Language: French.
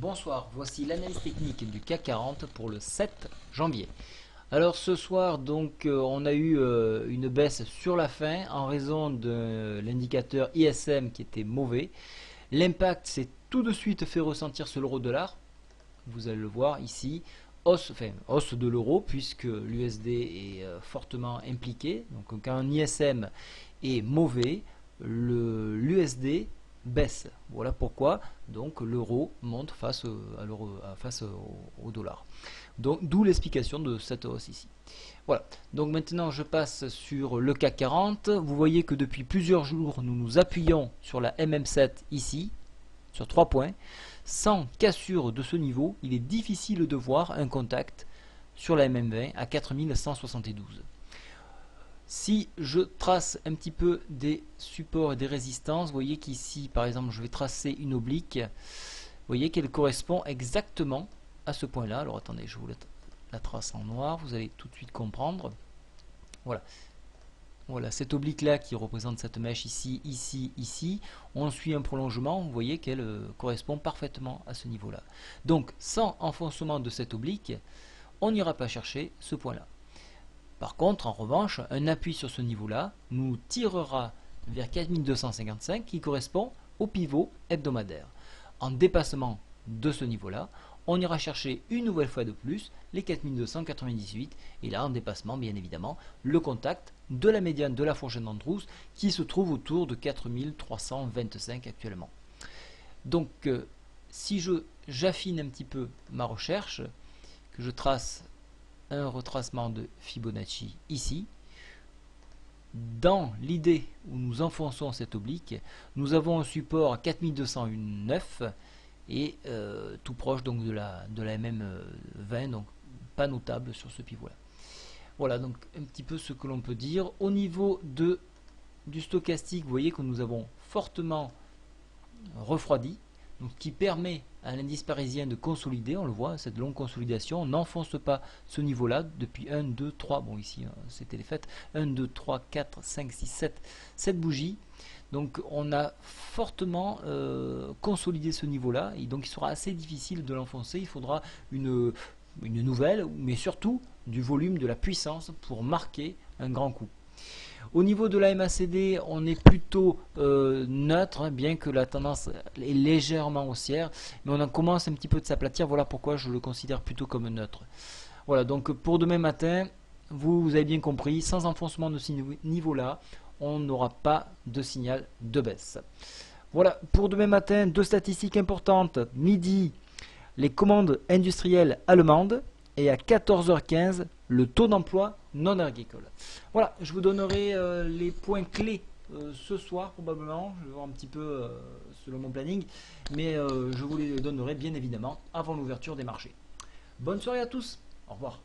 Bonsoir, voici l'analyse technique du CAC 40 pour le 7 janvier. Alors ce soir donc on a eu une baisse sur la fin en raison de l'indicateur ISM qui était mauvais. L'impact s'est tout de suite fait ressentir sur l'euro-dollar. Vous allez le voir ici, hausse de l'euro puisque l'USD est fortement impliqué. Donc quand un ISM est mauvais, l'USD baisse. Voilà pourquoi donc l'euro monte face au dollar. Donc d'où l'explication de cette hausse ici. Voilà. Donc maintenant je passe sur le CAC 40. Vous voyez que depuis plusieurs jours nous nous appuyons sur la MM7 ici, sur 3 points. Sans cassure de ce niveau, il est difficile de voir un contact sur la MM20 à 4172. Si je trace un petit peu des supports et des résistances, vous voyez qu'ici, par exemple, je vais tracer une oblique. Vous voyez qu'elle correspond exactement à ce point-là. Alors attendez, je vous la trace en noir, vous allez tout de suite comprendre. Voilà. Voilà, cette oblique-là qui représente cette mèche ici, ici, ici. On suit un prolongement, vous voyez qu'elle correspond parfaitement à ce niveau-là. Donc, sans enfoncement de cette oblique, on n'ira pas chercher ce point-là. Par contre, en revanche, un appui sur ce niveau-là nous tirera vers 4255 qui correspond au pivot hebdomadaire. En dépassement de ce niveau-là, on ira chercher une nouvelle fois de plus les 4298 et là en dépassement bien évidemment le contact de la médiane de la fourchette d'Andrews qui se trouve autour de 4325 actuellement. Donc si j'affine un petit peu ma recherche, que je trace un retracement de Fibonacci ici. Dans l'idée où nous enfonçons cette oblique, nous avons un support à 4209 et tout proche donc de la MM20, donc pas notable sur ce pivot là. Voilà donc un petit peu ce que l'on peut dire. Au niveau du stochastique, vous voyez que nous avons fortement refroidi, donc ce qui permet à l'indice parisien de consolider, on le voit, cette longue consolidation, on n'enfonce pas ce niveau-là depuis 1, 2, 3, bon ici c'était les fêtes, 1, 2, 3, 4, 5, 6, 7 bougies, donc on a fortement consolidé ce niveau-là, et donc il sera assez difficile de l'enfoncer, il faudra une nouvelle, mais surtout du volume, de la puissance pour marquer un grand coup. Au niveau de la MACD, on est plutôt neutre, bien que la tendance est légèrement haussière, mais on en commence un petit peu de s'aplatir, voilà pourquoi je le considère plutôt comme neutre. Voilà, donc pour demain matin, vous avez bien compris, sans enfoncement de ce niveau-là, on n'aura pas de signal de baisse. Voilà, pour demain matin, deux statistiques importantes. Midi, les commandes industrielles allemandes, et à 14h15, le taux d'emploi non agricole. Voilà, je vous donnerai les points clés ce soir probablement, je vais voir un petit peu selon mon planning, mais je vous les donnerai bien évidemment avant l'ouverture des marchés. Bonne soirée à tous, au revoir.